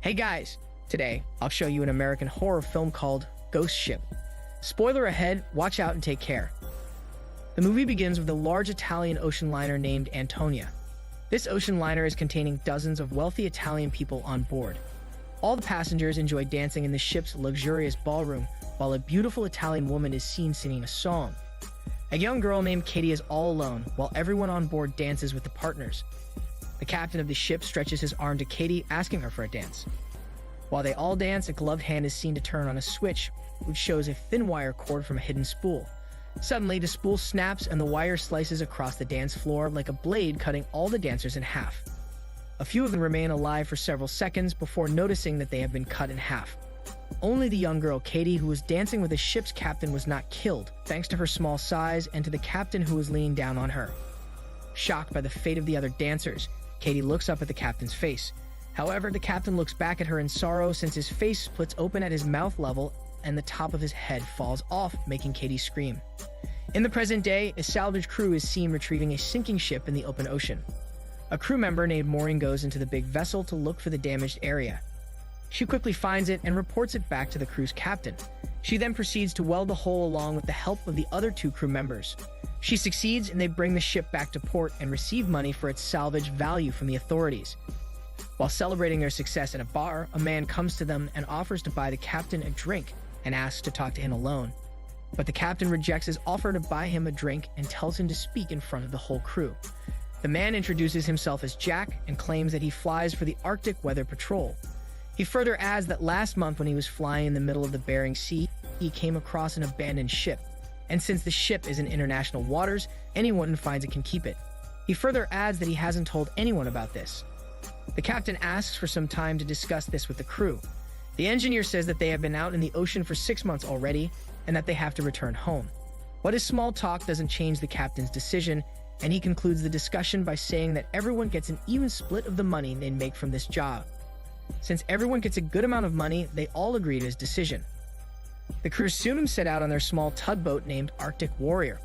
Hey guys, today I'll show you an American horror film called Ghost Ship. Spoiler ahead, watch out and take care. The movie begins with a large Italian ocean liner named Antonia. This ocean liner is containing dozens of wealthy Italian people on board. All the passengers enjoy dancing in the ship's luxurious ballroom, while a beautiful Italian woman is seen singing a song. A young girl named Katie is all alone, while everyone on board dances with the partners. The captain of the ship stretches his arm to Katie, asking her for a dance. While they all dance, a gloved hand is seen to turn on a switch, which shows a thin wire cord from a hidden spool. Suddenly, the spool snaps and the wire slices across the dance floor like a blade, cutting all the dancers in half. A few of them remain alive for several seconds before noticing that they have been cut in half. Only the young girl Katie, who was dancing with the ship's captain, was not killed, thanks to her small size and to the captain who was leaning down on her. Shocked by the fate of the other dancers, Katie looks up at the captain's face. However, the captain looks back at her in sorrow since his face splits open at his mouth level and the top of his head falls off, making Katie scream. In the present day, a salvage crew is seen retrieving a sinking ship in the open ocean. A crew member named Maureen goes into the big vessel to look for the damaged area. She quickly finds it and reports it back to the crew's captain. She then proceeds to weld the hole along with the help of the other two crew members. She succeeds and they bring the ship back to port and receive money for its salvage value from the authorities. While celebrating their success at a bar, a man comes to them and offers to buy the captain a drink and asks to talk to him alone. But the captain rejects his offer to buy him a drink and tells him to speak in front of the whole crew. The man introduces himself as Jack and claims that he flies for the Arctic Weather Patrol. He further adds that last month when he was flying in the middle of the Bering Sea, he came across an abandoned ship. And since the ship is in international waters, anyone who finds it can keep it. He further adds that he hasn't told anyone about this. The captain asks for some time to discuss this with the crew. The engineer says that they have been out in the ocean for 6 months already and that they have to return home. But his small talk doesn't change the captain's decision, and he concludes the discussion by saying that everyone gets an even split of the money they make from this job. Since everyone gets a good amount of money, they all agree to his decision. The crew soon set out on their small tugboat named Arctic Warrior.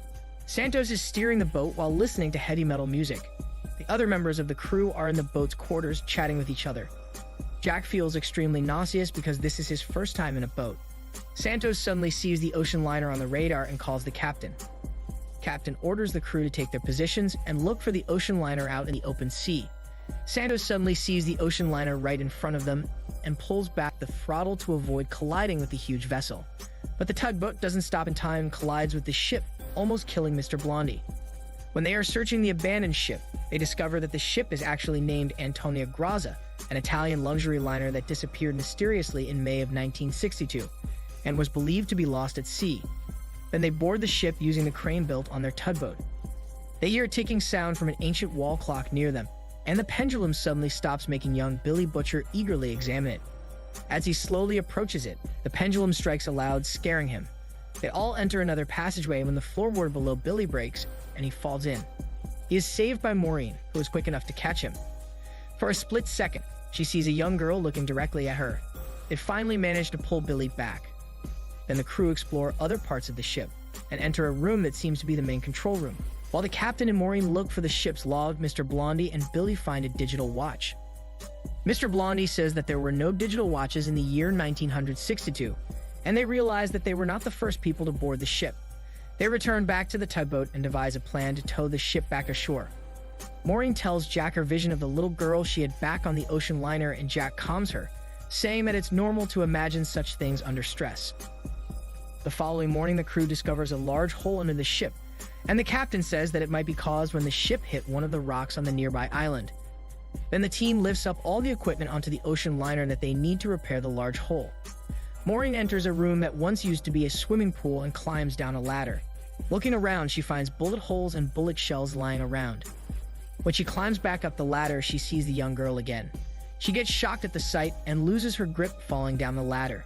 Santos is steering the boat while listening to heavy metal music. The other members of the crew are in the boat's quarters chatting with each other. Jack feels extremely nauseous because this is his first time in a boat. Santos suddenly sees the ocean liner on the radar and calls the captain. Captain orders the crew to take their positions and look for the ocean liner out in the open sea. Santos suddenly sees the ocean liner right in front of them and pulls back the throttle to avoid colliding with the huge vessel. But the tugboat doesn't stop in time and collides with the ship, almost killing Mr. Blondie. When they are searching the abandoned ship, they discover that the ship is actually named Antonia Grazia, an Italian luxury liner that disappeared mysteriously in May of 1962 and was believed to be lost at sea. Then they board the ship using the crane built on their tugboat. They hear a ticking sound from an ancient wall clock near them, and the pendulum suddenly stops, making young Billy Butcher eagerly examine it. As he slowly approaches it, the pendulum strikes aloud, scaring him. They all enter another passageway when the floorboard below Billy breaks and he falls in. He is saved by Maureen, who is quick enough to catch him. For a split second, she sees a young girl looking directly at her. They finally manage to pull Billy back. Then the crew explore other parts of the ship and enter a room that seems to be the main control room. While the captain and Maureen look for the ship's log, Mr. Blondie and Billy find a digital watch. Mr. Blondie says that there were no digital watches in the year 1962, and they realize that they were not the first people to board the ship. They return back to the tugboat and devise a plan to tow the ship back ashore. Maureen tells Jack her vision of the little girl she had back on the ocean liner, and Jack calms her, saying that it's normal to imagine such things under stress. The following morning, the crew discovers a large hole under the ship, and the captain says that it might be caused when the ship hit one of the rocks on the nearby island. Then the team lifts up all the equipment onto the ocean liner that they need to repair the large hole. Maureen enters a room that once used to be a swimming pool and climbs down a ladder. Looking around, she finds bullet holes and bullet shells lying around. When she climbs back up the ladder, she sees the young girl again. She gets shocked at the sight and loses her grip, falling down the ladder.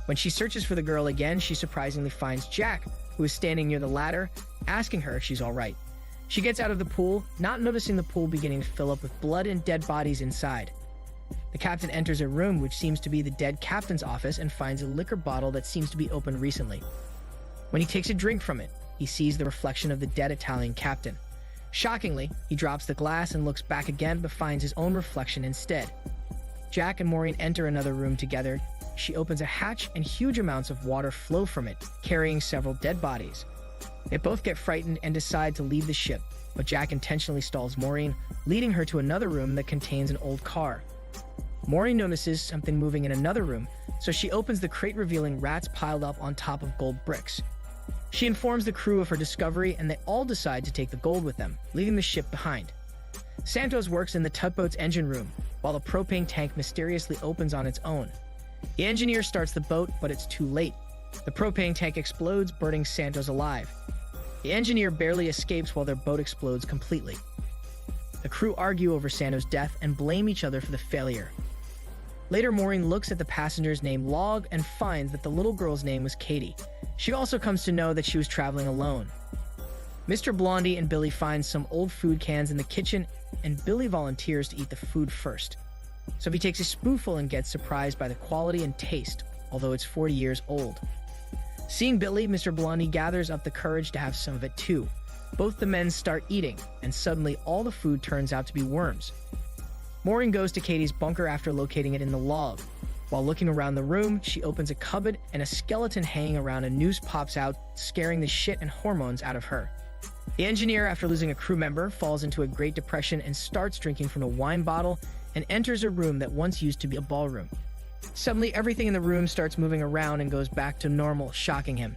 When she searches for the girl again, she surprisingly finds Jack, who is standing near the ladder, asking her if she's all right. She gets out of the pool, not noticing the pool beginning to fill up with blood and dead bodies inside. The captain enters a room which seems to be the dead captain's office and finds a liquor bottle that seems to be opened recently. When he takes a drink from it, he sees the reflection of the dead Italian captain. Shockingly, he drops the glass and looks back again but finds his own reflection instead. Jack and Maureen enter another room together. She opens a hatch and huge amounts of water flow from it, carrying several dead bodies. They both get frightened and decide to leave the ship, but Jack intentionally stalls Maureen, leading her to another room that contains an old car. Maureen notices something moving in another room, so she opens the crate, revealing rats piled up on top of gold bricks. She informs the crew of her discovery, and they all decide to take the gold with them, leaving the ship behind. Santos works in the tugboat's engine room, while the propane tank mysteriously opens on its own. The engineer starts the boat, but it's too late. The propane tank explodes, burning Santos alive. The engineer barely escapes while their boat explodes completely. The crew argue over Santos' death and blame each other for the failure. Later, Maureen looks at the passenger's name log and finds that the little girl's name was Katie. She also comes to know that she was traveling alone. Mr. Blondie and Billy find some old food cans in the kitchen, and Billy volunteers to eat the food first. So he takes a spoonful and gets surprised by the quality and taste, although it's 40 years old. Seeing Billy, Mr. Blondie gathers up the courage to have some of it too. Both the men start eating, and suddenly all the food turns out to be worms. Maureen goes to Katie's bunker after locating it in the log. While looking around the room, she opens a cupboard and a skeleton hanging around a noose pops out, scaring the shit and hormones out of her. The engineer, after losing a crew member, falls into a Great Depression and starts drinking from a wine bottle and enters a room that once used to be a ballroom. Suddenly, everything in the room starts moving around and goes back to normal, shocking him.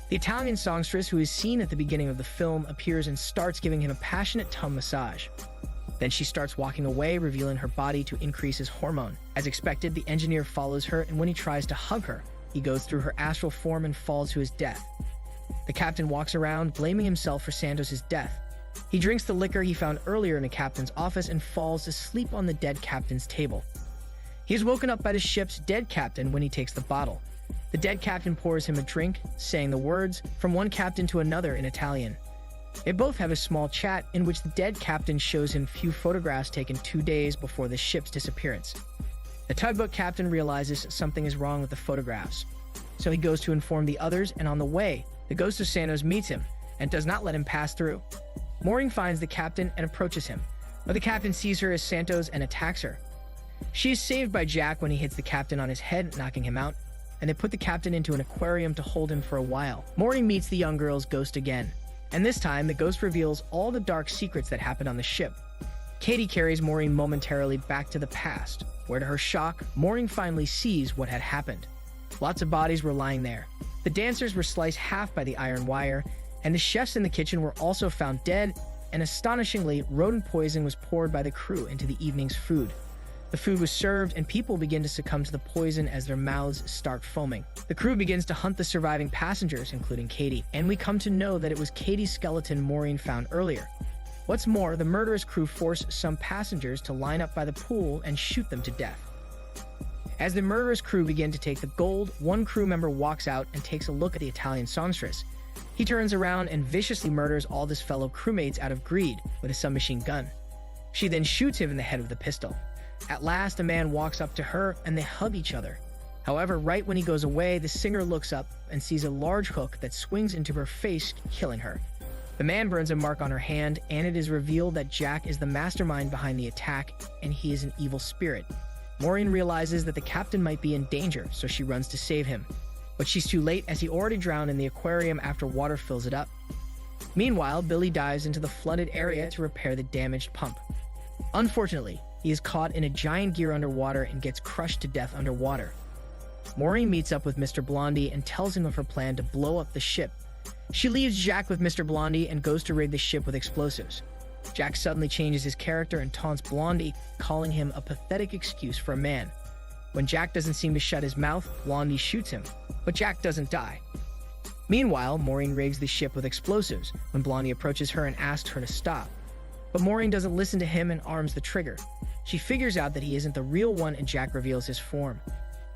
The Italian songstress, who is seen at the beginning of the film, appears and starts giving him a passionate tongue massage. Then she starts walking away, revealing her body to increase his hormone. As expected, the engineer follows her, and when he tries to hug her, he goes through her astral form and falls to his death. The captain walks around, blaming himself for Santos' death. He drinks the liquor he found earlier in the captain's office and falls asleep on the dead captain's table. He is woken up by the ship's dead captain when he takes the bottle. The dead captain pours him a drink, saying the words from one captain to another in Italian. They both have a small chat in which the dead captain shows him few photographs taken 2 days before the ship's disappearance. The tugboat captain realizes something is wrong with the photographs, so he goes to inform the others, and on the way, the ghost of Santos meets him and does not let him pass through. Maureen finds the captain and approaches him, but the captain sees her as Santos and attacks her. She is saved by Jack when he hits the captain on his head, knocking him out, and they put the captain into an aquarium to hold him for a while. Maureen meets the young girl's ghost again, and this time the ghost reveals all the dark secrets that happened on the ship. Katie carries Maureen momentarily back to the past, where to her shock, Maureen finally sees what had happened. Lots of bodies were lying there. The dancers were sliced half by the iron wire, and the chefs in the kitchen were also found dead, and astonishingly, rodent poison was poured by the crew into the evening's food. The food was served, and people begin to succumb to the poison as their mouths start foaming. The crew begins to hunt the surviving passengers, including Katie, and we come to know that it was Katie's skeleton Maureen found earlier. What's more, the murderous crew force some passengers to line up by the pool and shoot them to death. As the murderous crew begin to take the gold, one crew member walks out and takes a look at the Italian songstress. He turns around and viciously murders all his fellow crewmates out of greed with a submachine gun. She then shoots him in the head with a pistol. At last, a man walks up to her and they hug each other. However, right when he goes away, the singer looks up and sees a large hook that swings into her face, killing her. The man burns a mark on her hand, and it is revealed that Jack is the mastermind behind the attack, and he is an evil spirit. Maureen realizes that the captain might be in danger, so she runs to save him. But she's too late, as he already drowned in the aquarium after water fills it up. Meanwhile, Billy dives into the flooded area to repair the damaged pump. Unfortunately, he is caught in a giant gear underwater and gets crushed to death underwater. Maureen meets up with Mr. Blondie and tells him of her plan to blow up the ship. She leaves Jack with Mr. Blondie and goes to raid the ship with explosives. Jack suddenly changes his character and taunts Blondie, calling him a pathetic excuse for a man. When Jack doesn't seem to shut his mouth, Blondie shoots him, but Jack doesn't die. Meanwhile, Maureen rigs the ship with explosives when Blondie approaches her and asks her to stop. But Maureen doesn't listen to him and arms the trigger. She figures out that he isn't the real one, and Jack reveals his form.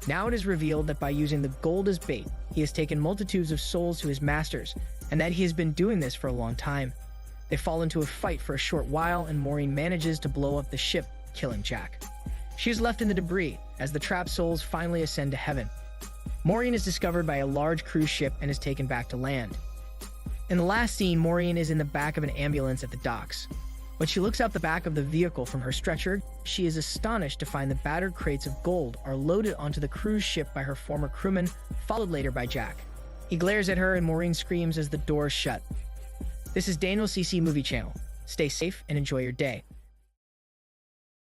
Now it is revealed that by using the gold as bait, he has taken multitudes of souls to his masters, and that he has been doing this for a long time. They fall into a fight for a short while, and Maureen manages to blow up the ship, killing Jack. She is left in the debris as the trapped souls finally ascend to heaven. Maureen is discovered by a large cruise ship and is taken back to land. In the last scene, Maureen is in the back of an ambulance at the docks. When she looks out the back of the vehicle from her stretcher, she is astonished to find the battered crates of gold are loaded onto the cruise ship by her former crewman, followed later by Jack. He glares at her and Maureen screams as the doors shut. This is Daniel CC Movie Channel. Stay safe and enjoy your day.